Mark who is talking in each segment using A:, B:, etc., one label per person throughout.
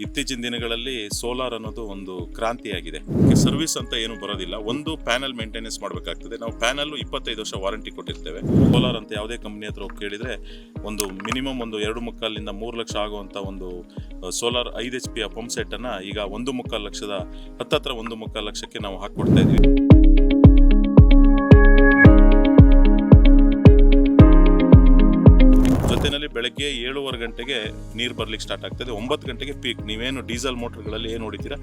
A: ಇತ್ತೀಚಿನ ದಿನಗಳಲ್ಲಿ ಸೋಲಾರ್ ಅನ್ನೋದು ಒಂದು ಕ್ರಾಂತಿಯಾಗಿದೆ. ಸರ್ವಿಸ್ ಅಂತ ಏನು ಬರೋದಿಲ್ಲ, ಒಂದು ಪ್ಯಾನಲ್ ಮೇಂಟೆನೆನ್ಸ್ ಮಾಡಬೇಕಾಗ್ತದೆ. ನಾವು ಪ್ಯಾನಲ್ 25 ವರ್ಷ ವಾರಂಟಿ ಕೊಟ್ಟಿರ್ತೇವೆ. ಸೋಲಾರ್ ಅಂತ ಯಾವುದೇ ಕಂಪನಿ ಹತ್ರ ಹೋಗಿ ಕೇಳಿದ್ರೆ ಒಂದು ಮಿನಿಮಮ್ ಒಂದು 2.25 3 ಲಕ್ಷ ಆಗುವಂತ ಒಂದು ಸೋಲಾರ್ 5 HP ಪಂಪ್ ಸೆಟ್ ಅನ್ನ ಈಗ 1.25 ಲಕ್ಷದ ಹತ್ತತ್ರ 1.25 ಲಕ್ಷಕ್ಕೆ ನಾವು ಹಾಕೊಡ್ತಾ ಇದೀವಿ. ಜೊತೆಯಲ್ಲಿ ಬೆಳಗ್ಗೆ 7:30 ಗಂಟೆಗೆ ನೀರು ಬರ್ಲಿಕ್ಕೆ ಸ್ಟಾರ್ಟ್ ಆಗ್ತದೆ. 9 ಗಂಟೆಗೆ ಪೀಕ್. ನೀವೇನು ಡೀಸೆಲ್ ಮೋಟರ್ಗಳಲ್ಲಿ ಏನು ಹೊಡಿತೀರಾ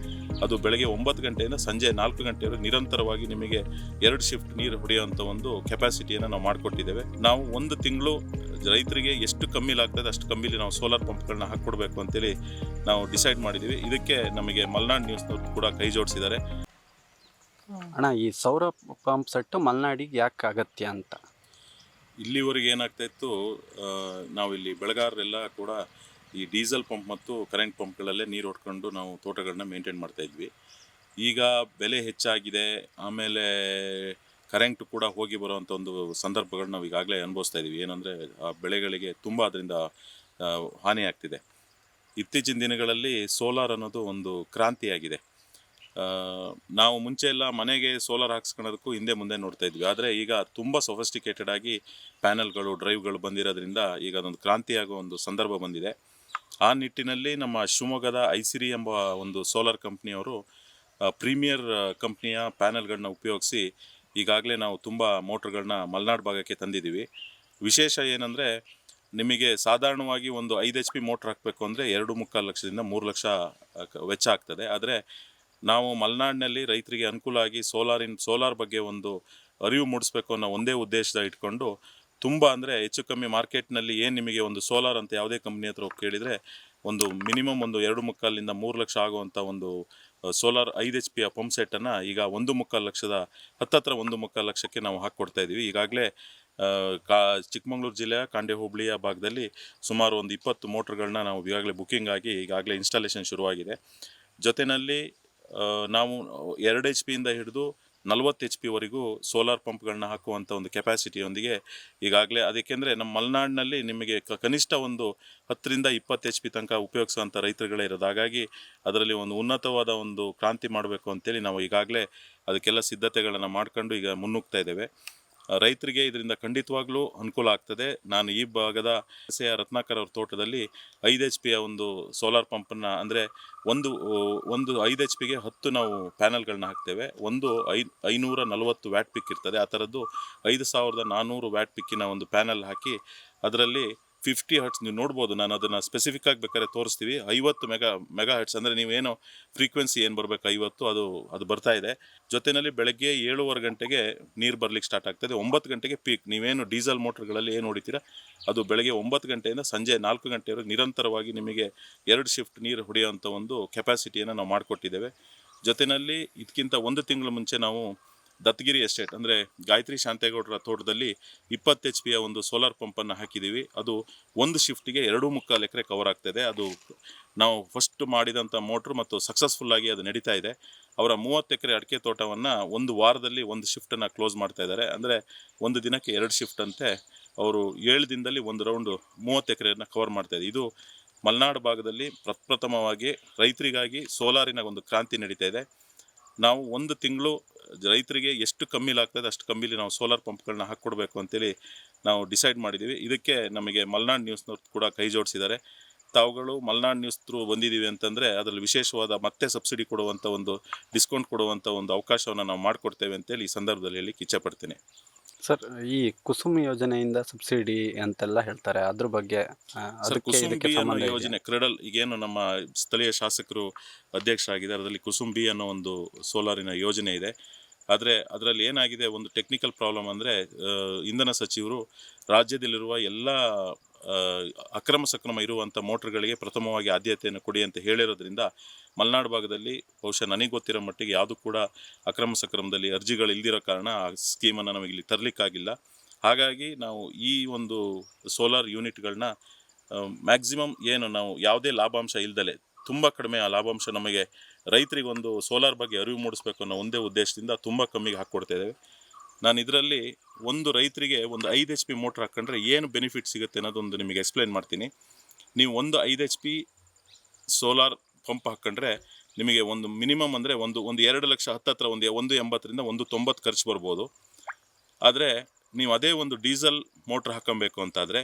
A: ಅದು ಬೆಳಗ್ಗೆ 9 ಗಂಟೆಯಿಂದ ಸಂಜೆ 4 ಗಂಟೆವರೆಗೆ ನಿರಂತರವಾಗಿ ನಿಮಗೆ 2 ಶಿಫ್ಟ್ ನೀರು ಹೊಡೆಯುವಂಥ ಒಂದು ಕೆಪಾಸಿಟಿಯನ್ನು ನಾವು ಮಾಡಿಕೊಟ್ಟಿದ್ದೇವೆ. ನಾವು ಒಂದು ತಿಂಗಳು ರೈತರಿಗೆ ಎಷ್ಟು ಕಮ್ಮಿಲಾಗ್ತದೆ ಅಷ್ಟು ಕಮ್ಮಿಲಿ ನಾವು ಸೋಲಾರ್ ಪಂಪ್ಗಳನ್ನ ಹಾಕ್ಕೊಡ್ಬೇಕು ಅಂತೇಳಿ ನಾವು ಡಿಸೈಡ್ ಮಾಡಿದ್ದೀವಿ. ಇದಕ್ಕೆ ನಮಗೆ ಮಲ್ನಾಡ್ ನ್ಯೂಸ್ನವ್ರು ಕೂಡ ಕೈ ಜೋಡಿಸಿದ್ದಾರೆ.
B: ಅಣ್ಣ, ಈ ಸೌರ ಪಂಪ್ ಸೆಟ್ಟು ಮಲೆನಾಡಿಗೆ ಯಾಕೆ ಅಗತ್ಯ ಅಂತ?
A: ಇಲ್ಲಿವರೆಗೆ ಏನಾಗ್ತಾ ಇತ್ತು, ನಾವಿಲ್ಲಿ ಬೆಳೆಗಾರರೆಲ್ಲ ಕೂಡ ಈ ಡೀಸೆಲ್ ಪಂಪ್ ಮತ್ತು ಕರೆಂಟ್ ಪಂಪ್ಗಳಲ್ಲೇ ನೀರು ಹೊಡ್ಕೊಂಡು ನಾವು ತೋಟಗಳನ್ನ ಮೇಂಟೈನ್ ಮಾಡ್ತಾ ಇದ್ವಿ. ಈಗ ಬೆಲೆ ಹೆಚ್ಚಾಗಿದೆ, ಆಮೇಲೆ ಕರೆಂಟ್ ಕೂಡ ಹೋಗಿ ಬರುವಂಥ ಒಂದು ಸಂದರ್ಭಗಳನ್ನ ನಾವು ಈಗಾಗಲೇ ಅನುಭವಿಸ್ತಾ ಇದ್ದೀವಿ. ಏನಂದರೆ ಆ ಬೆಳೆಗಳಿಗೆ ತುಂಬ ಅದರಿಂದ ಹಾನಿ ಆಗ್ತಿದೆ. ಇತ್ತೀಚಿನ ದಿನಗಳಲ್ಲಿ ಸೋಲಾರ್ ಅನ್ನೋದು ಒಂದು ಕ್ರಾಂತಿಯಾಗಿದೆ. ನಾವು ಮುಂಚೆ ಎಲ್ಲ ಮನೆಗೆ ಸೋಲಾರ್ ಹಾಕ್ಸ್ಕೊಳ್ಳೋದಕ್ಕೂ ಹಿಂದೆ ಮುಂದೆ ನೋಡ್ತಾ ಇದ್ವಿ. ಆದರೆ ಈಗ ತುಂಬ ಸೊಫಿಸ್ಟಿಕೇಟೆಡ್ ಆಗಿ ಪ್ಯಾನಲ್ಗಳು, ಡ್ರೈವ್ಗಳು ಬಂದಿರೋದ್ರಿಂದ ಈಗ ಅದೊಂದು ಕ್ರಾಂತಿಯಾಗೋ ಒಂದು ಸಂದರ್ಭ ಬಂದಿದೆ. ಆ ನಿಟ್ಟಿನಲ್ಲಿ ನಮ್ಮ ಶಿವಮೊಗ್ಗದ ಐಸಿರಿ ಎಂಬ ಒಂದು ಸೋಲಾರ್ ಕಂಪ್ನಿಯವರು ಪ್ರೀಮಿಯರ್ ಕಂಪ್ನಿಯ ಪ್ಯಾನಲ್ಗಳನ್ನ ಉಪಯೋಗಿಸಿ ಈಗಾಗಲೇ ನಾವು ತುಂಬ ಮೋಟ್ರ್ಗಳನ್ನ ಮಲೆನಾಡು ಭಾಗಕ್ಕೆ ತಂದಿದ್ದೀವಿ. ವಿಶೇಷ ಏನಂದರೆ, ನಿಮಗೆ ಸಾಧಾರಣವಾಗಿ ಒಂದು 5 HP ಮೋಟ್ರ್ ಹಾಕಬೇಕು ಅಂದರೆ 2.25 ಲಕ್ಷದಿಂದ 3 ಲಕ್ಷ ವೆಚ್ಚ ಆಗ್ತದೆ. ಆದರೆ ನಾವು ಮಲೆನಾಡಿನಲ್ಲಿ ರೈತರಿಗೆ ಅನುಕೂಲ ಆಗಿ ಸೋಲಾರ್ ಬಗ್ಗೆ ಒಂದು ಅರಿವು ಮೂಡಿಸ್ಬೇಕು ಅನ್ನೋ ಒಂದೇ ಉದ್ದೇಶದ ಇಟ್ಕೊಂಡು ತುಂಬ ಅಂದರೆ ಹೆಚ್ಚು ಕಮ್ಮಿ ಮಾರ್ಕೆಟ್ನಲ್ಲಿ ಏನು ನಿಮಗೆ ಒಂದು ಸೋಲಾರ್ ಅಂತ ಯಾವುದೇ ಕಂಪ್ನಿ ಹತ್ರ ಹೋಗಿ ಕೇಳಿದರೆ ಒಂದು ಮಿನಿಮಮ್ ಒಂದು 2.25 3 ಲಕ್ಷ ಆಗುವಂಥ ಒಂದು ಸೋಲಾರ್ 5 HP ಪಂಪ್ ಸೆಟ್ಟನ್ನು ಈಗ 1.25 ಲಕ್ಷದ ಹತ್ತತ್ರ 1.25 ಲಕ್ಷಕ್ಕೆ ನಾವು ಹಾಕ್ಕೊಡ್ತಾ ಇದ್ದೀವಿ. ಈಗಾಗಲೇ ಚಿಕ್ಕಮಗಳೂರು ಜಿಲ್ಲೆಯ ಕಾಂಡೆ ಹೋಬಳಿಯ ಭಾಗದಲ್ಲಿ ಸುಮಾರು ಒಂದು 20 ಮೋಟ್ರ್ಗಳನ್ನ ನಾವು ಈಗಾಗಲೇ ಬುಕ್ಕಿಂಗ್ ಆಗಿ ಈಗಾಗಲೇ ಇನ್ಸ್ಟಾಲೇಷನ್ ಶುರುವಾಗಿದೆ. ಜೊತೆಯಲ್ಲಿ ನಾವು 2 HP ಇಂದ ಹಿಡಿದು 40 HP ವರೆಗೂ ಸೋಲಾರ್ ಪಂಪ್ಗಳನ್ನ ಹಾಕುವಂಥ ಒಂದು ಕೆಪಾಸಿಟಿಯೊಂದಿಗೆ ಈಗಾಗಲೇ, ಅದಕ್ಕೆಂದರೆ ನಮ್ಮ ಮಲೆನಾಡಿನಲ್ಲಿ ನಿಮಗೆ ಕನಿಷ್ಠ ಒಂದು 10ರಿಂದ 20 HP ತನಕ ಉಪಯೋಗಿಸುವಂಥ ರೈತರುಗಳೇ ಇರೋದು. ಹಾಗಾಗಿ ಅದರಲ್ಲಿ ಒಂದು ಉನ್ನತವಾದ ಒಂದು ಕ್ರಾಂತಿ ಮಾಡಬೇಕು ಅಂತೇಳಿ ನಾವು ಈಗಾಗಲೇ ಅದಕ್ಕೆಲ್ಲ ಸಿದ್ಧತೆಗಳನ್ನು ಮಾಡ್ಕೊಂಡು ಈಗ ಮುನ್ನುಗ್ತಾ ಇದ್ದೇವೆ. ರೈತರಿಗೆ ಇದರಿಂದ ಖಂಡಿತವಾಗ್ಲೂ ಅನುಕೂಲ ಆಗ್ತದೆ. ನಾನು ಈ ಭಾಗದ ರತ್ನಾಕರ್ ಅವ್ರ ತೋಟದಲ್ಲಿ 5 HP ಒಂದು ಸೋಲಾರ್ ಪಂಪನ್ನು, ಅಂದರೆ ಒಂದು 5 HPಗೆ 10 ನಾವು ಪ್ಯಾನಲ್ಗಳನ್ನ ಹಾಕ್ತೇವೆ. ಒಂದು 540 ವ್ಯಾಟ್ ಪಿಕ್ ಇರ್ತದೆ. ಆ ಥರದ್ದು 5400 ವ್ಯಾಟ್ ಪಿಕ್ಕಿನ ಒಂದು ಪ್ಯಾನಲ್ ಹಾಕಿ ಅದರಲ್ಲಿ 50 ಹರ್ಟ್ಸ್ ನೀವು ನೋಡ್ಬೋದು. ನಾನು ಅದನ್ನು ಸ್ಪೆಸಿಫಿಕ್ ಆಗಿ ಬೇಕಾದ್ರೆ ತೋರಿಸ್ತೀವಿ. 50 ಮೆಗಾ ಹರ್ಟ್ಸ್ ಅಂದರೆ ನೀವೇನು ಫ್ರೀಕ್ವೆನ್ಸಿ ಏನು ಬರಬೇಕು 50 ಅದು ಬರ್ತಾ ಇದೆ. ಜೊತೆಯಲ್ಲಿ ಬೆಳಗ್ಗೆ 7:30 ಗಂಟೆಗೆ ನೀರು ಬರ್ಲಿಕ್ಕೆ ಸ್ಟಾರ್ಟ್ ಆಗ್ತದೆ. 9 ಗಂಟೆಗೆ ಪೀಕ್. ನೀವೇನು ಡೀಸೆಲ್ ಮೋಟ್ರ್ಗಳಲ್ಲಿ ಏನು ಹೊಡಿತೀರಾ ಅದು ಬೆಳಗ್ಗೆ 9 ಗಂಟೆಯಿಂದ ಸಂಜೆ 4 ಗಂಟೆವರೆಗೆ ನಿರಂತರವಾಗಿ ನಿಮಗೆ 2 ಶಿಫ್ಟ್ ನೀರು ಹೊಡೆಯುವಂಥ ಒಂದು ಕೆಪಾಸಿಟಿಯನ್ನು ನಾವು ಮಾಡಿಕೊಟ್ಟಿದ್ದೇವೆ. ಜೊತೆಯಲ್ಲಿ ಇದಕ್ಕಿಂತ 1 ತಿಂಗಳ ಮುಂಚೆ ನಾವು ದತ್ತಗಿರಿ ಎಸ್ಟೇಟ್ ಅಂದರೆ ಗಾಯತ್ರಿ ಶಾಂತೇಗೌಡರ ತೋಟದಲ್ಲಿ 20 HP ಒಂದು ಸೋಲಾರ್ ಪಂಪನ್ನು ಹಾಕಿದ್ದೀವಿ. ಅದು ಒಂದು ಶಿಫ್ಟಿಗೆ 2.25 ಎಕರೆ ಕವರ್ ಆಗ್ತಾಯಿದೆ. ಅದು ನಾವು ಫಸ್ಟ್ ಮಾಡಿದಂಥ ಮೋಟ್ರು ಮತ್ತು ಸಕ್ಸಸ್ಫುಲ್ಲಾಗಿ ಅದು ನಡೀತಾ ಇದೆ. ಅವರ 30 ಎಕರೆ ಅಡಿಕೆ ತೋಟವನ್ನು ಒಂದು ವಾರದಲ್ಲಿ ಒಂದು ಶಿಫ್ಟನ್ನು ಕ್ಲೋಸ್ ಮಾಡ್ತಾ ಇದ್ದಾರೆ. ಅಂದರೆ ಒಂದು ದಿನಕ್ಕೆ 2 ಶಿಫ್ಟ್ ಅಂತೆ ಅವರು 7 ದಿನದಲ್ಲಿ ಒಂದು ರೌಂಡು 30 ಎಕರೆಯನ್ನು ಕವರ್ ಮಾಡ್ತಾಯಿದೆ. ಇದು ಮಲೆನಾಡು ಭಾಗದಲ್ಲಿ ಪ್ರಪ್ರಥಮವಾಗಿ ರೈತರಿಗಾಗಿ ಸೋಲಾರಿನ ಒಂದು ಕ್ರಾಂತಿ ನಡೀತಾ ಇದೆ. ನಾವು ಒಂದು ತಿಂಗಳು ರೈತರಿಗೆ ಎಷ್ಟು ಕಮ್ಮಿಲಾಗ್ತದೆ ಅಷ್ಟು ಕಮ್ಮಿಲಿ ನಾವು ಸೋಲಾರ್ ಪಂಪ್ಗಳನ್ನ ಹಾಕ್ಕೊಡ್ಬೇಕು ಅಂತೇಳಿ ನಾವು ಡಿಸೈಡ್ ಮಾಡಿದ್ದೀವಿ. ಇದಕ್ಕೆ ನಮಗೆ ಮಲ್ನಾಡ್ ನ್ಯೂಸ್ನವ್ರು ಕೂಡ ಕೈ ಜೋಡಿಸಿದ್ದಾರೆ. ತಾವುಗಳು ಮಲ್ನಾಡ್ ನ್ಯೂಸ್ ಥ್ರೂ ಬಂದಿದ್ದೀವಿ ಅಂತಂದರೆ ಅದರಲ್ಲಿ ವಿಶೇಷವಾದ ಮತ್ತೆ ಸಬ್ಸಿಡಿ ಕೊಡುವಂಥ ಒಂದು ಡಿಸ್ಕೌಂಟ್ ಕೊಡುವಂಥ ಒಂದು ಅವಕಾಶವನ್ನು ನಾವು ಮಾಡಿಕೊಡ್ತೇವೆ ಅಂತೇಳಿ ಈ ಸಂದರ್ಭದಲ್ಲಿ ಹೇಳಿ ಇಚ್ಛೆಪಡ್ತೀನಿ.
B: ಸರ್, ಈ ಕುಸುಮ್ ಯೋಜನೆಯಿಂದ ಸಬ್ಸಿಡಿ ಅಂತೆಲ್ಲ ಹೇಳ್ತಾರೆ, ಅದ್ರ ಬಗ್ಗೆ
A: ಕುಸುಮ್ ಬಿ ಅನ್ನೋ ಯೋಜನೆ, ಕ್ರೆಡಲ್, ಈಗೇನು ನಮ್ಮ ಸ್ಥಳೀಯ ಶಾಸಕರು ಅಧ್ಯಕ್ಷರಾಗಿದ್ದಾರೆ, ಅದರಲ್ಲಿ ಕುಸುಮ್ ಬಿ ಅನ್ನೋ ಒಂದು ಸೋಲಾರಿನ ಯೋಜನೆ ಇದೆ. ಆದರೆ ಅದರಲ್ಲಿ ಏನಾಗಿದೆ, ಒಂದು ಟೆಕ್ನಿಕಲ್ ಪ್ರಾಬ್ಲಮ್ ಅಂದರೆ ಇಂಧನ ಸಚಿವರು ರಾಜ್ಯದಲ್ಲಿರುವ ಎಲ್ಲ ಅಕ್ರಮ ಸಕ್ರಮ ಇರುವಂಥ ಮೋಟ್ರ್ಗಳಿಗೆ ಪ್ರಥಮವಾಗಿ ಆದ್ಯತೆಯನ್ನು ಕೊಡಿ ಅಂತ ಹೇಳಿರೋದ್ರಿಂದ ಮಲೆನಾಡು ಭಾಗದಲ್ಲಿ ಬಹುಶಃ ನನಗೆ ಗೊತ್ತಿರೋ ಮಟ್ಟಿಗೆ ಯಾವುದೂ ಕೂಡ ಅಕ್ರಮ ಸಕ್ರಮದಲ್ಲಿ ಅರ್ಜಿಗಳು ಇಲ್ದಿರೋ ಕಾರಣ ಆ ಸ್ಕೀಮನ್ನು ನಮಗೆ ಇಲ್ಲಿ ತರಲಿಕ್ಕಾಗಿಲ್ಲ. ಹಾಗಾಗಿ ನಾವು ಈ ಒಂದು ಸೋಲಾರ್ ಯೂನಿಟ್ಗಳನ್ನ ಮ್ಯಾಕ್ಸಿಮಮ್ ಏನು ನಾವು ಯಾವುದೇ ಲಾಭಾಂಶ ಇಲ್ದಲೆ ತುಂಬ ಕಡಿಮೆ ಆ ಲಾಭಾಂಶ ನಮಗೆ ರೈತರಿಗೊಂದು ಸೋಲಾರ್ ಬಗ್ಗೆ ಅರಿವು ಮೂಡಿಸ್ಬೇಕು ಅನ್ನೋ ಒಂದೇ ಉದ್ದೇಶದಿಂದ ತುಂಬ ಕಮ್ಮಿಗೆ ಹಾಕ್ಕೊಡ್ತಾ ಇದ್ದೇವೆ. ನಾನು ಇದರಲ್ಲಿ ಒಂದು ರೈತರಿಗೆ ಒಂದು 5 HP ಮೋಟ್ರ್ ಹಾಕ್ಕೊಂಡ್ರೆ ಏನು ಬೆನಿಫಿಟ್ ಸಿಗುತ್ತೆ ಅನ್ನೋದೊಂದು ನಿಮಗೆ ಎಕ್ಸ್ಪ್ಲೈನ್ ಮಾಡ್ತೀನಿ. ನೀವು ಒಂದು 5 HP ಸೋಲಾರ್ ಪಂಪ್ ಹಾಕ್ಕೊಂಡ್ರೆ ನಿಮಗೆ ಒಂದು ಮಿನಿಮಮ್ ಅಂದರೆ ಒಂದು 2 ಲಕ್ಷ ಹತ್ತತ್ರ ಒಂದು 180ರಿಂದ 190 ಖರ್ಚು ಬರ್ಬೋದು. ಆದರೆ ನೀವು ಅದೇ ಒಂದು ಡೀಸೆಲ್ ಮೋಟ್ರ್ ಹಾಕೊಬೇಕು ಅಂತಾದರೆ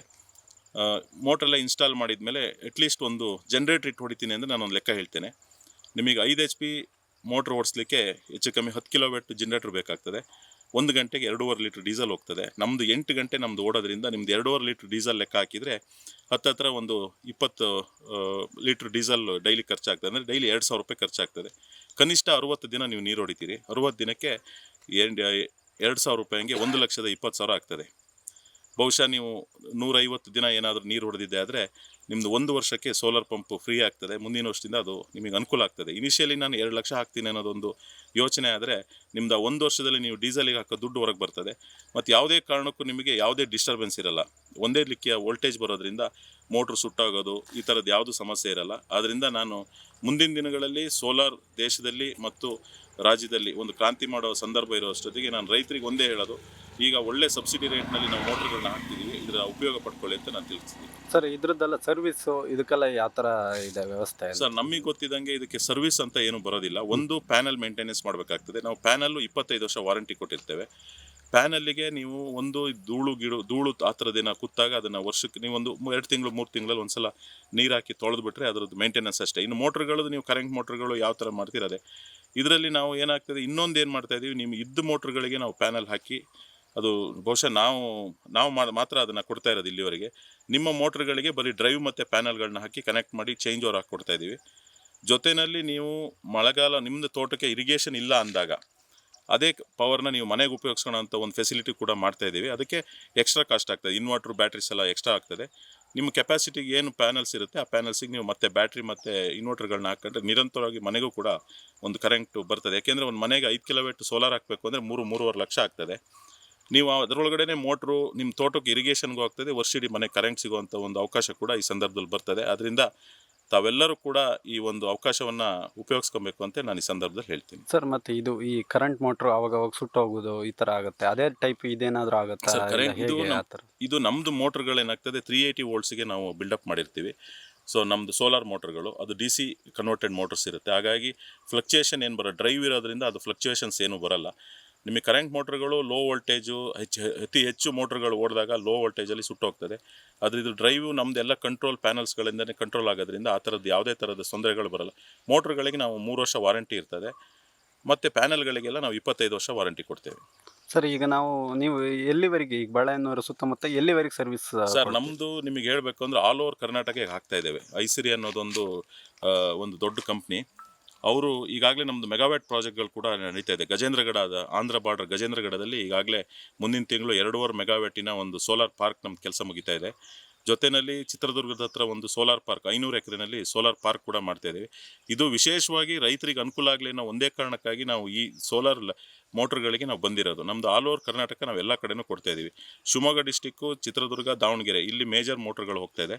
A: ಮೋಟ್ರೆಲ್ಲ ಇನ್ಸ್ಟಾಲ್ ಮಾಡಿದ ಮೇಲೆ ಅಟ್ಲೀಸ್ಟ್ ಒಂದು ಜನ್ರೇಟ್ರ್ ಇಟ್ಟು ಹೊಡಿತೀನಿ ಅಂದರೆ ನಾನೊಂದು ಲೆಕ್ಕ ಹೇಳ್ತೇನೆ. ನಿಮಗೆ 5 HP ಮೋಟ್ರ್ ಓಡಿಸ್ಲಿಕ್ಕೆ ಹೆಚ್ಚು ಕಮ್ಮಿ 10 kW ಜನ್ರೇಟ್ರ್ ಬೇಕಾಗ್ತದೆ. 1 ಗಂಟೆಗೆ 2.5 ಲೀಟ್ರ್ ಡೀಸೆಲ್ ಹೋಗ್ತದೆ. ನಮ್ಮದು 8 ಗಂಟೆ ನಮ್ಮದು ಓಡೋದ್ರಿಂದ ನಿಮ್ದು 2.5 ಲೀಟ್ರ್ ಡೀಸೆಲ್ ಲೆಕ್ಕ ಹಾಕಿದರೆ ಹತ್ತತ್ರ ಒಂದು 20 ಲೀಟ್ರ್ ಡೀಸೆಲ್ ಡೈಲಿ ಖರ್ಚಾಗ್ತದೆ. ಅಂದರೆ ಡೈಲಿ 2,000 ರೂಪಾಯಿ ಖರ್ಚಾಗ್ತದೆ. ಕನಿಷ್ಠ 60 ದಿನ ನೀವು ನೀರು ಹೊಡಿತೀರಿ. 60 ದಿನಕ್ಕೆ 2,000 ರೂಪಾಯಿಗೆ 1,20,000 ಆಗ್ತದೆ. ಬಹುಶಃ ನೀವು 150 ದಿನ ಏನಾದರೂ ನೀರು ಹೊಡೆದಿದ್ದೆ ಆದರೆ ನಿಮ್ಮದು 1 ವರ್ಷಕ್ಕೆ ಸೋಲಾರ್ ಪಂಪ್ ಫ್ರೀ ಆಗ್ತದೆ. ಮುಂದಿನ ವರ್ಷದಿಂದ ಅದು ನಿಮಗೆ ಅನುಕೂಲ ಆಗ್ತದೆ. ಇನಿಷಿಯಲಿ ನಾನು 2 ಲಕ್ಷ ಹಾಕ್ತೀನಿ ಅನ್ನೋದೊಂದು ಯೋಚನೆ ಆದರೆ ನಿಮ್ದು 1 ವರ್ಷದಲ್ಲಿ ನೀವು ಡೀಸೆಲಿಗೆ ಹಾಕೋ ದುಡ್ಡು ಹೊರಗೆ ಬರ್ತದೆ. ಮತ್ತು ಯಾವುದೇ ಕಾರಣಕ್ಕೂ ನಿಮಗೆ ಯಾವುದೇ ಡಿಸ್ಟರ್ಬೆನ್ಸ್ ಇರಲ್ಲ. ಒಂದೇ ಲಿಕ್ಕಿಯ ವೋಲ್ಟೇಜ್ ಬರೋದ್ರಿಂದ ಮೋಟ್ರ್ ಸುಟ್ಟಾಗೋದು ಈ ಥರದ್ದು ಯಾವುದೂ ಸಮಸ್ಯೆ ಇರಲ್ಲ. ಆದ್ದರಿಂದ ನಾನು ಮುಂದಿನ ದಿನಗಳಲ್ಲಿ ಸೋಲಾರ್ ದೇಶದಲ್ಲಿ ಮತ್ತು ರಾಜ್ಯದಲ್ಲಿ ಒಂದು ಕ್ರಾಂತಿ ಮಾಡೋ ಸಂದರ್ಭ ಇರೋಷ್ಟೊತ್ತಿಗೆ ನಾನು ರೈತರಿಗೆ ಒಂದೇ ಹೇಳೋದು, ಈಗ ಒಳ್ಳೆ ಸಬ್ಸಿಡಿ ರೇಟ್ನಲ್ಲಿ ನಾವು ಮೋಟ್ರ್ಗಳನ್ನ ಹಾಕ್ತಿದ್ದೀವಿ, ಇದರ ಉಪಯೋಗ ಪಡ್ಕೊಳ್ಳಿ ಅಂತ ನಾನು ತಿಳಿಸ್ತೀನಿ.
B: ಸರ್ ಇದ್ರದ್ದೆಲ್ಲ ಸರ್ವಿಸು ಇದಕ್ಕೆಲ್ಲ ಯಾವ ಥರ ಇದೆ ವ್ಯವಸ್ಥೆ?
A: ಸರ್ ನಮಗೆ ಗೊತ್ತಿದ್ದಂಗೆ ಇದಕ್ಕೆ ಸರ್ವಿಸ್ ಅಂತ ಏನು ಬರೋದಿಲ್ಲ. ಒಂದು ಪ್ಯಾನಲ್ ಮೇಂಟೆನೆನ್ಸ್ ಮಾಡಬೇಕಾಗ್ತದೆ. ನಾವು ಪ್ಯಾನಲ್ಲು 25 ವರ್ಷ ವಾರಂಟಿ ಕೊಟ್ಟಿರ್ತೇವೆ. ಪ್ಯಾನಲ್ಲಿಗೆ ನೀವು ಒಂದು ಧೂಳು ಆ ಥರದ್ದೇನ ಕೂತಾಗ ಅದನ್ನು ವರ್ಷಕ್ಕೆ ನೀವು ಒಂದು 2 ತಿಂಗಳು 3 ತಿಂಗಳಲ್ಲಿ ಒಂದ್ಸಲ ನೀರು ಹಾಕಿ ತೊಳೆದ್ಬಿಟ್ರೆ ಅದರದ್ದು ಮೇಂಟೆನೆನ್ಸ್ ಅಷ್ಟೇ. ಇನ್ನು ಮೋಟ್ರ್ಗಳದ್ದು ನೀವು ಕರೆಂಟ್ ಮೋಟ್ರ್ಗಳು ಯಾವ ಥರ ಮಾಡ್ತಿರೋದೆ ಇದರಲ್ಲಿ ನಾವು ಏನಾಗ್ತದೆ, ಇನ್ನೊಂದು ಏನು ಮಾಡ್ತಾಯಿದ್ದೀವಿ, ನಿಮ್ಮ ಇದ್ದ ಮೋಟ್ರ್ಗಳಿಗೆ ನಾವು ಪ್ಯಾನಲ್ ಹಾಕಿ ಅದು ಬಹುಶಃ ನಾವು ಮಾತ್ರ ಅದನ್ನು ಕೊಡ್ತಾ ಇರೋದು ಇಲ್ಲಿವರೆಗೆ. ನಿಮ್ಮ ಮೋಟ್ರ್ಗಳಿಗೆ ಬರೀ ಡ್ರೈವ್ ಮತ್ತು ಪ್ಯಾನಲ್ಗಳನ್ನ ಹಾಕಿ ಕನೆಕ್ಟ್ ಮಾಡಿ ಚೇಂಜ್ ಓವರ್ ಹಾಕಿ ಕೊಡ್ತಾ ಇದ್ದೀವಿ. ಜೊತೆಯಲ್ಲಿ ನೀವು ಮಳೆಗಾಲ ನಿಮ್ಮದು ತೋಟಕ್ಕೆ ಇರಿಗೇಷನ್ ಇಲ್ಲ ಅಂದಾಗ ಅದೇ ಪವರ್ನ ನೀವು ಮನೆಗೆ ಉಪಯೋಗಿಸೋಣ ಅಂತ ಒಂದು ಫೆಸಿಲಿಟಿ ಕೂಡ ಮಾಡ್ತಾ ಇದ್ದೀವಿ. ಅದಕ್ಕೆ ಎಕ್ಸ್ಟ್ರಾ ಕಾಸ್ಟ್ ಆಗ್ತದೆ. ಇನ್ವರ್ಟ್ರ್ ಬ್ಯಾಟ್ರೀಸ್ ಎಲ್ಲ ಎಕ್ಸ್ಟ್ರಾ ಆಗ್ತದೆ. ನಿಮ್ಮ ಕೆಪಾಸಿಟಿಗೆ ಏನು ಪ್ಯಾನಲ್ಸ್ ಇರುತ್ತೆ ಆ ಪ್ಯಾನಲ್ಸಿಗೆ ನೀವು ಮತ್ತೆ ಬ್ಯಾಟ್ರಿ ಮತ್ತು ಇನ್ವರ್ಟರ್ಗಳನ್ನ ಹಾಕೊಂಡ್ರೆ ನಿರಂತರವಾಗಿ ಮನೆಗೂ ಕೂಡ ಒಂದು ಕರೆಂಟು ಬರ್ತದೆ. ಯಾಕೆಂದರೆ ಒಂದು ಮನೆಗೆ 5 kW ಸೋಲಾರ್ ಹಾಕಬೇಕು ಅಂದರೆ 3-3.5 ಲಕ್ಷ ಆಗ್ತದೆ. ನೀವು ಅದರೊಳಗಡೆ ಮೋಟ್ರು ನಿಮ್ಮ ತೋಟಕ್ಕೆ ಇರಿಗೇಷನ್ಗೂ ಆಗ್ತದೆ, ವರ್ಷಿಡೀ ಮನೆಗೆ ಕರೆಂಟ್ ಸಿಗುವಂಥ ಒಂದು ಅವಕಾಶ ಕೂಡ ಈ ಸಂದರ್ಭದಲ್ಲಿ ಬರ್ತದೆ. ಅದರಿಂದ ತಾವೆಲ್ಲರೂ ಕೂಡ ಈ ಒಂದು ಅವಕಾಶವನ್ನು ಉಪಯೋಗಿಸ್ಕೊಬೇಕು ಅಂತ ನಾನು ಈ ಸಂದರ್ಭದಲ್ಲಿ ಹೇಳ್ತೀನಿ.
B: ಸರ್ ಮತ್ತೆ ಈ ಕರೆಂಟ್ ಮೋಟ್ರು ಅವಾಗ ಸುಟ್ಟೋಗೋದು ಈ ಥರ ಆಗುತ್ತೆ, ಅದೇ ಟೈಪ್ ಇದೇನಾದರೂ ಆಗುತ್ತಾ?
A: ಸರ್ ಇದು ನಮ್ಮದು ಮೋಟ್ರ್ಗಳೇನಾಗ್ತದೆ 380 ವೋಲ್ಟ್ಸ್ಗೆ ನಾವು ಬಿಲ್ಡಪ್ ಮಾಡಿರ್ತೀವಿ. ಸೊ ನಮ್ಮದು ಸೋಲಾರ್ ಮೋಟ್ರ್ಗಳು ಅದು DC ಕನ್ವರ್ಟೆಡ್ ಮೋಟರ್ಸ್ ಇರುತ್ತೆ. ಹಾಗಾಗಿ ಫ್ಲಕ್ಚುಯೇಷನ್ ಏನು ಬರೋಲ್ಲ, ಡ್ರೈವ್ ಇರೋದ್ರಿಂದ ಅದು ಫ್ಲಕ್ಚುಯೇಷನ್ಸ್ ಏನೂ ಬರೋಲ್ಲ. ನಿಮಗೆ ಕರೆಂಟ್ ಮೋಟ್ರ್ಗಳು ಲೋ ವೋಲ್ಟೇಜು ಅತಿ ಹೆಚ್ಚು ಮೋಟ್ರ್ಗಳು ಓಡಿದಾಗ ಲೋ ವೋಲ್ಟೇಜಲ್ಲಿ ಸುಟ್ಟೋಗ್ತದೆ. ಆದರೆ ಇದು ಡ್ರೈವು ನಮ್ಮದೆಲ್ಲ ಕಂಟ್ರೋಲ್ ಪ್ಯಾನಲ್ಸ್ಗಳಿಂದನೇ ಕಂಟ್ರೋಲ್ ಆಗೋದ್ರಿಂದ ಆ ಥರದ್ದು ಯಾವುದೇ ಥರದ ತೊಂದರೆಗಳು ಬರೋಲ್ಲ. ಮೋಟ್ರ್ಗಳಿಗೆ ನಾವು 3 ವರ್ಷ ವಾರಂಟಿ ಇರ್ತದೆ ಮತ್ತು ಪ್ಯಾನಲ್ಗಳಿಗೆಲ್ಲ ನಾವು 25 ವರ್ಷ ವಾರಂಟಿ ಕೊಡ್ತೇವೆ.
B: ಸರ್ ಈಗ ನೀವು ಎಲ್ಲಿವರೆಗೆ ಈಗ ಬಾಳೆಹೊನ್ನೂರು ಸುತ್ತಮುತ್ತ ಎಲ್ಲಿವರೆಗೆ ಸರ್ವಿಸ್?
A: ಸರ್ ನಮ್ಮದು ನಿಮಗೆ ಹೇಳಬೇಕು ಅಂದರೆ ಆಲ್ ಓವರ್ ಕರ್ನಾಟಕಕ್ಕೆ ಹಾಕ್ತಾ ಇದ್ದೇವೆ. ಐಸಿರಿ ಅನ್ನೋದೊಂದು ಒಂದು ದೊಡ್ಡ ಕಂಪ್ನಿ, ಅವರು ಈಗಾಗಲೇ ನಮ್ಮದು ಮೆಗಾವ್ಯಾಟ್ ಪ್ರಾಜೆಕ್ಟ್ಗಳು ಕೂಡ ನಡೀತಾ ಇದೆ. ಆಂಧ್ರ ಬಾರ್ಡರ್ ಗಜೇಂದ್ರಗಢದಲ್ಲಿ ಈಗಾಗಲೇ ಮುಂದಿನ ತಿಂಗಳು 2.5 ಮೆಗಾವ್ಯಾಟಿನ ಒಂದು ಸೋಲಾರ್ ಪಾರ್ಕ್ ನಮ್ದು ಕೆಲಸ ಮುಗಿತಾ ಇದೆ. ಜೊತೆಯಲ್ಲಿ ಚಿತ್ರದುರ್ಗದ ಹತ್ರ ಒಂದು ಸೋಲಾರ್ ಪಾರ್ಕ್ 500 ಎಕರೆನಲ್ಲಿ ಸೋಲಾರ್ ಪಾರ್ಕ್ ಕೂಡ ಮಾಡ್ತಾ ಇದ್ದೀವಿ. ಇದು ವಿಶೇಷವಾಗಿ ರೈತರಿಗೆ ಅನುಕೂಲ ಆಗಲಿ ಅನ್ನೋ ಒಂದೇ ಕಾರಣಕ್ಕಾಗಿ ನಾವು ಈ ಸೋಲಾರ್ ಮೋಟ್ರ್ಗಳಿಗೆ ನಾವು ಬಂದಿರೋದು. ನಮ್ಮದು ಆಲ್ ಓವರ್ ಕರ್ನಾಟಕ ನಾವು ಎಲ್ಲ ಕಡೆನೂ ಕೊಡ್ತಾ ಇದ್ದೀವಿ. ಶಿವಮೊಗ್ಗ ಡಿಸ್ಟಿಕ್ಕು, ಚಿತ್ರದುರ್ಗ, ದಾವಣಗೆರೆ ಇಲ್ಲಿ ಮೇಜರ್ ಮೋಟ್ರ್ಗಳು ಹೋಗ್ತಾ ಇದೆ.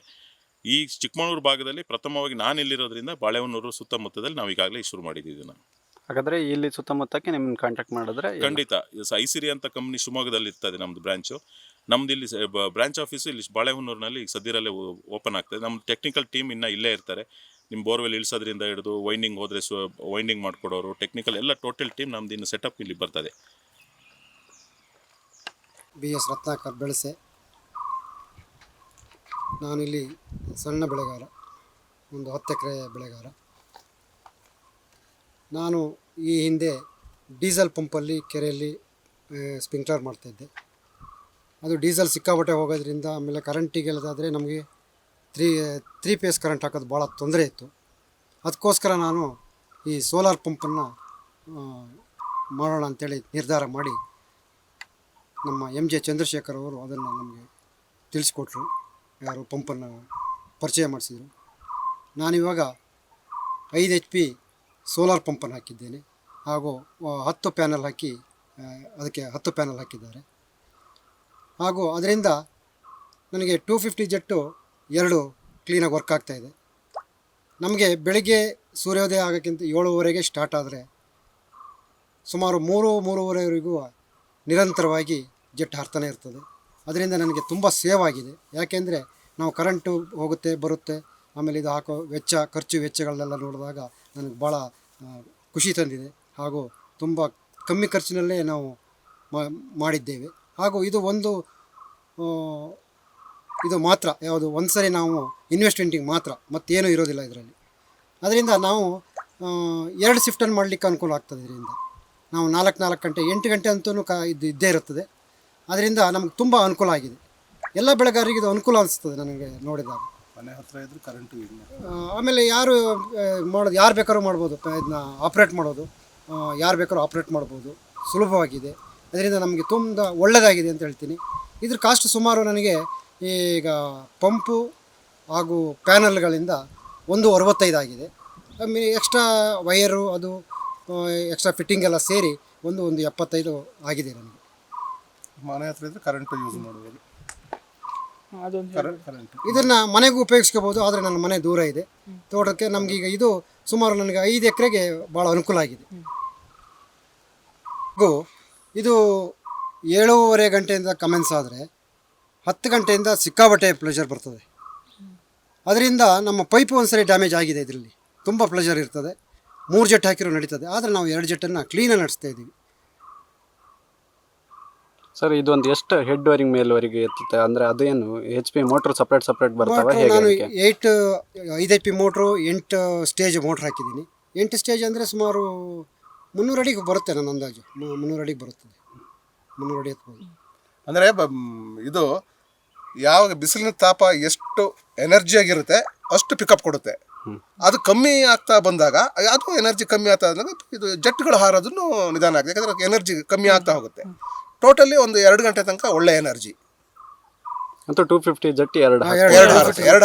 A: ಈ ಚಿಕ್ಕಮಗಳೂರು ಭಾಗದಲ್ಲಿ ಪ್ರಥಮವಾಗಿ ನಾನು ಇಲ್ಲಿರೋದ್ರಿಂದ ಬಾಳೆಹೊನ್ನೂರು ಸುತ್ತಮುತ್ತದಲ್ಲಿ ನಾವು ಈಗಾಗಲೇ ಶುರು ಮಾಡಿದ್ದೀವಿ ಇದನ್ನು.
B: ಹಾಗಾದರೆ ಇಲ್ಲಿ ಸುತ್ತಮುತ್ತಕ್ಕೆ ನಿಮ್ಮನ್ನು ಕಾಂಟ್ಯಾಕ್ಟ್ ಮಾಡಿದ್ರೆ
A: ಖಂಡಿತ. ಐಸಿರಿ ಅಂತ ಕಂಪ್ನಿ ಶಿವಮೊಗ್ಗದಲ್ಲಿ ಇರ್ತದೆ ನಮ್ಮದು ಬ್ರಾಂಚು. ನಮ್ದು ಇಲ್ಲಿ ಬ್ರಾಂಚ್ ಆಫೀಸು ಇಲ್ಲಿ ಬಾಳೆಹೊನ್ನೂರಿನಲ್ಲಿ ಸದ್ಯದಲ್ಲೇ ಓಪನ್ ಆಗ್ತದೆ. ನಮ್ಮ ಟೆಕ್ನಿಕಲ್ ಟೀಮ್ ಇನ್ನೂ ಇಲ್ಲೇ ಇರ್ತಾರೆ. ನಿಮ್ಮ ಬೋರ್ವೆಲ್ ಇಳಿಸೋದ್ರಿಂದ ಹಿಡಿದು ವೈಂಡಿಂಗ್ ಹೋದರೆ ವೈಂಡಿಂಗ್ ಮಾಡಿಕೊಡೋರು, ಟೆಕ್ನಿಕಲ್ ಎಲ್ಲ ಟೋಟಲ್ ಟೀಮ್ ನಮ್ದು ಇನ್ನು ಸೆಟಪ್ ಇಲ್ಲಿ ಬರ್ತದೆ.
C: BS ರತ್ನಾಕರ್ ಬೆಳಸೆ. ನಾನಿಲ್ಲಿ ಸಣ್ಣ ಬೆಳೆಗಾರ, ಒಂದು 10 ಎಕರೆ ಬೆಳೆಗಾರ. ನಾನು ಈ ಹಿಂದೆ ಡೀಸೆಲ್ ಪಂಪಲ್ಲಿ ಕೆರೆಯಲ್ಲಿ ಸ್ಪ್ರಿಂಕ್ಲರ್ ಮಾಡ್ತಾಯಿದ್ದೆ. ಅದು ಡೀಸೆಲ್ ಸಿಕ್ಕಾಪಟ್ಟೆ ಹೋಗೋದ್ರಿಂದ ಆಮೇಲೆ ಕರೆಂಟಿಗೆಲ್ಲದಾದರೆ ನಮಗೆ 3 ಫೇಸ್ ಕರೆಂಟ್ ಹಾಕೋದು ಭಾಳ ತೊಂದರೆ ಇತ್ತು. ಅದಕ್ಕೋಸ್ಕರ ನಾನು ಈ ಸೋಲಾರ್ ಪಂಪನ್ನು ಮಾಡೋಣ ಅಂಥೇಳಿ ನಿರ್ಧಾರ ಮಾಡಿ ನಮ್ಮ MJ ಚಂದ್ರಶೇಖರ್ ಅವರು ಅದನ್ನು ನಮಗೆ ತಿಳಿಸ್ಕೊಟ್ರು. ಯಾರು ಪಂಪನ್ನು ಪರಿಚಯ ಮಾಡಿಸಿದರು. ನಾನಿವಾಗ 5 HP ಸೋಲಾರ್ ಪಂಪನ್ನು ಹಾಕಿದ್ದೇನೆ. ಹಾಗೂ 10 ಪ್ಯಾನಲ್ ಹಾಕಿ ಅದಕ್ಕೆ 10 ಪ್ಯಾನಲ್ ಹಾಕಿದ್ದಾರೆ. ಹಾಗೂ ಅದರಿಂದ ನನಗೆ 250 ಜೆಟ್ಟು 2 ಕ್ಲೀನಾಗಿ ವರ್ಕ್ ಆಗ್ತಾಯಿದೆ. ನಮಗೆ ಬೆಳಿಗ್ಗೆ ಸೂರ್ಯೋದಯ ಆಗೋಕ್ಕಿಂತ 7:30ಗೆ ಸ್ಟಾರ್ಟ್ ಆದರೆ ಸುಮಾರು 3-3:30ವರೆಗೂ ನಿರಂತರವಾಗಿ ಜೆಟ್ ಹಾರ್ತಾನೆ ಇರ್ತದೆ. ಅದರಿಂದ ನನಗೆ ತುಂಬ ಸೇವ್ ಆಗಿದೆ. ಯಾಕೆಂದರೆ ನಾವು ಕರೆಂಟು ಹೋಗುತ್ತೆ ಬರುತ್ತೆ, ಆಮೇಲೆ ಇದು ಹಾಕೋ ಖರ್ಚು ವೆಚ್ಚಗಳನ್ನೆಲ್ಲ ನೋಡಿದಾಗ ನನಗೆ ಭಾಳ ಖುಷಿ ತಂದಿದೆ. ಹಾಗೂ ತುಂಬ ಕಮ್ಮಿ ಖರ್ಚಿನಲ್ಲೇ ನಾವು ಮಾಡಿದ್ದೇವೆ. ಹಾಗೂ ಇದು ಮಾತ್ರ ಯಾವುದು ಒಂದು ಸರಿ ನಾವು ಇನ್ವೆಸ್ಟ್ಮೆಂಟಿಗೆ ಮಾತ್ರ, ಮತ್ತೇನೂ ಇರೋದಿಲ್ಲ ಇದರಲ್ಲಿ. ಅದರಿಂದ ನಾವು 2 ಶಿಫ್ಟನ್ನು ಮಾಡಲಿಕ್ಕೆ ಅನುಕೂಲ ಆಗ್ತದೆ. ಇದರಿಂದ ನಾವು 4 ಗಂಟೆ 8 ಗಂಟೆ ಅಂತೂ ಇದ್ದೇ ಇರುತ್ತದೆ. ಅದರಿಂದ ನಮಗೆ ತುಂಬ ಅನುಕೂಲ ಆಗಿದೆ. ಎಲ್ಲ ಬೆಳೆಗಾರರಿಗೆ ಇದು ಅನುಕೂಲ ಅನಿಸ್ತದೆ ನನಗೆ ನೋಡಿದಾಗ.
D: ಮನೆ ಹತ್ರ ಇದ್ರೂ ಕರೆಂಟು ಯೂಸ್
C: ಆಮೇಲೆ ಯಾರು ಬೇಕಾದ್ರೂ ಮಾಡ್ಬೋದು, ಇದನ್ನ ಆಪ್ರೇಟ್ ಮಾಡೋದು ಯಾರು ಬೇಕಾದ್ರೂ ಆಪ್ರೇಟ್ ಮಾಡ್ಬೋದು, ಸುಲಭವಾಗಿದೆ. ಅದರಿಂದ ನಮಗೆ ತುಂಬ ಒಳ್ಳೆಯದಾಗಿದೆ ಅಂತ ಹೇಳ್ತೀನಿ. ಇದ್ರ ಕಾಸ್ಟ್ ಸುಮಾರು ನನಗೆ ಈಗ ಪಂಪು ಹಾಗೂ ಪ್ಯಾನಲ್ಗಳಿಂದ 165 ಆಗಿದೆ. ಆಮೇಲೆ ಎಕ್ಸ್ಟ್ರಾ ವೈರು ಅದು ಎಕ್ಸ್ಟ್ರಾ ಫಿಟ್ಟಿಂಗ್ ಎಲ್ಲ ಸೇರಿ ಒಂದು 75 ಆಗಿದೆ ನನಗೆ.
D: ಮನೆ ಹತ್ರ ಇದ್ರೆ ಕರೆಂಟು ಯೂಸ್ ಮಾಡ್ಬೋದು. ಕರೆಂಟ್
C: ಇದನ್ನು ಮನೆಗೂ ಉಪಯೋಗಿಸ್ಕೋಬೋದು. ಆದರೆ ನನ್ನ ಮನೆ ದೂರ ಇದೆ ತೋಟಕ್ಕೆ. ನಮಗೀಗ ಇದು ಸುಮಾರು ನನಗೆ 5 ಎಕರೆಗೆ ಭಾಳ ಅನುಕೂಲ ಆಗಿದೆ. ಹಾಗೂ ಇದು 7:30 ಗಂಟೆಯಿಂದ ಕಮೆನ್ಸ್ ಆದರೆ 10 ಗಂಟೆಯಿಂದ ಸಿಕ್ಕಾಬಟ್ಟೆ ಪ್ಲೆಜರ್ ಬರ್ತದೆ. ಅದರಿಂದ ನಮ್ಮ ಪೈಪು ಒಂದ್ಸರಿ ಡ್ಯಾಮೇಜ್ ಆಗಿದೆ. ಇದರಲ್ಲಿ ತುಂಬ ಪ್ಲೆಜರ್ ಇರ್ತದೆ. 3 ಜೆಟ್ ಹಾಕಿರೋ ನಡೀತದೆ. ಆದರೆ ನಾವು 2 ಜೆಟ್ಟನ್ನು ಕ್ಲೀನಾಗಿ ನಡೆಸ್ತಾ ಇದ್ದೀವಿ.
B: ಸರ್ ಇದೊಂದು ಎಷ್ಟು ಹೆಡ್ವರೆಗೆ ಮೇಲ್ವರೆಗೆ ಎತ್ತುತ್ತೆ? ಅಂದರೆ ಅದೇನು HP ಮೋಟ್ರ್ ಸಪ್ರೇಟ್ ಬರ್ತಾವೆ ಹೇಗೆ?
C: ನಾನು
B: ಅದಕ್ಕೆ?
C: 5 HP ಮೋಟ್ರು 8 ಸ್ಟೇಜ್ ಮೋಟ್ರ್ ಹಾಕಿದ್ದೀನಿ. 8 ಸ್ಟೇಜ್ ಅಂದರೆ ಸುಮಾರು 300 ಅಡಿಗೆ ಬರುತ್ತೆ. ನನ್ನ ಅಂದಾಜು 300 ಅಡಿಗೆ ಬರುತ್ತದೆ. 300 ಅಡಿ ಎತ್ಬೋದು.
D: ಅಂದರೆ ಇದು ಯಾವಾಗ ಬಿಸಿಲಿನ ತಾಪ ಎಷ್ಟು ಎನರ್ಜಿಯಾಗಿರುತ್ತೆ ಅಷ್ಟು ಪಿಕಪ್ ಕೊಡುತ್ತೆ. ಅದು ಕಮ್ಮಿ ಆಗ್ತಾ ಬಂದಾಗ ಅದು ಎನರ್ಜಿ ಕಮ್ಮಿ ಆಗ್ತಾ ಬಂದಾಗ ಇದು ಜೆಟ್ಗಳು ಹಾರೋದನ್ನು ನಿಧಾನ ಆಗುತ್ತೆ. ಯಾಕಂದರೆ ಎನರ್ಜಿ ಕಮ್ಮಿ ಆಗ್ತಾ ಹೋಗುತ್ತೆ. ಟೋಟಲಿ ಒಂದು 2 ಗಂಟೆ ತನಕ ಒಳ್ಳೆ ಎನರ್ಜಿ
B: ಅಂತೂ 250 ಜೆಟ್
D: ಎರಡು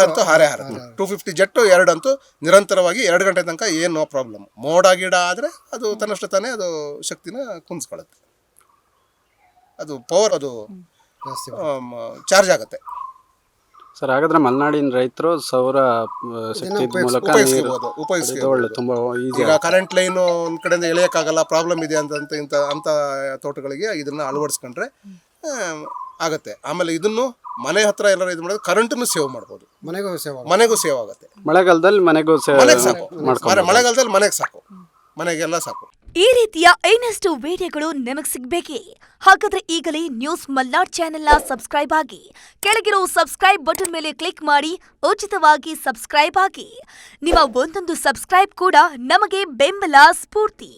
D: ಅಂತೂ ಹಾರೇ ಹಾರುತ್ತೆ. 250 ಜೆಟ್ಟು 2 ಅಂತೂ ನಿರಂತರವಾಗಿ 2 ಗಂಟೆ ತನಕ ಏನು ನೋ ಪ್ರಾಬ್ಲಮ್. ಮೋಡ ಗಿಡ ಆದರೆ ಅದು ತನ್ನಷ್ಟು ತಾನೇ ಅದು ಶಕ್ತಿನ ಕುಂದಿಸ್ಕೊಳ್ಳುತ್ತೆ. ಅದು ಪವರ್ ಅದು
C: ಜಾಸ್ತಿ
D: ಚಾರ್ಜ್ ಆಗುತ್ತೆ.
B: ಸರ್ ಹಾಗಾದ್ರೆ ಮಲೆನಾಡಿನ ರೈತರು ಸೌರ ಶಕ್ತಿ ಮೂಲಕ ನೀರು
D: ಉಪಯೋಗಿಸ್ಬೋದು.
B: ಒಳ್ಳೆ ತುಂಬ ಈಸಿ.
D: ಈಗ ಕರೆಂಟ್ ಲೈನು ಒಂದು ಕಡೆಯಿಂದ ಎಳೆಯೋಕ್ಕಾಗಲ್ಲ, ಪ್ರಾಬ್ಲಮ್ ಇದೆ ಅಂತ ತೋಟಗಳಿಗೆ ಇದನ್ನು ಅಳವಡಿಸ್ಕೊಂಡ್ರೆ ಆಗುತ್ತೆ. ಆಮೇಲೆ ಇದನ್ನು ಮನೆ ಹತ್ರ ಎಲ್ಲರೂ ಇದು ಮಾಡಿದ್ರೆ ಕರೆಂಟನ್ನು ಸೇವ್ ಮಾಡ್ಬೋದು. ಮನೆಗೂ ಸೇವ್ ಆಗುತ್ತೆ.
B: ಮಳೆಗಾಲದಲ್ಲಿ ಮನೆಗೆ
D: ಸಾಕು. ಮಳೆಗಾಲದಲ್ಲಿ ಮನೆಗೆ ಸಾಕು, ಮನೆಗೆಲ್ಲ ಸಾಕು.
E: ಈ ರೀತಿಯ ಇನ್ನಷ್ಟು ವಿಡಿಯೋಗಳು ನಿಮಗೆ ಸಿಗಬೇಕೇ? ಹಾಗಾದ್ರೆ ಈಗಲೇ ನ್ಯೂಸ್ ಮಲ್ನಾಡ್ ಚಾನೆಲ್ನ ಸಬ್ಸ್ಕ್ರೈಬ್ ಆಗಿ, ಕೆಳಗಿರೋ ಸಬ್ಸ್ಕ್ರೈಬ್ ಬಟನ್ ಮೇಲೆ ಕ್ಲಿಕ್ ಮಾಡಿ ಉಚಿತವಾಗಿ ಸಬ್ಸ್ಕ್ರೈಬ್ ಆಗಿ. ನಿಮ್ಮ ಒಂದೊಂದು ಸಬ್ಸ್ಕ್ರೈಬ್ ಕೂಡ ನಮಗೆ ಬೆಂಬಲ, ಸ್ಫೂರ್ತಿ.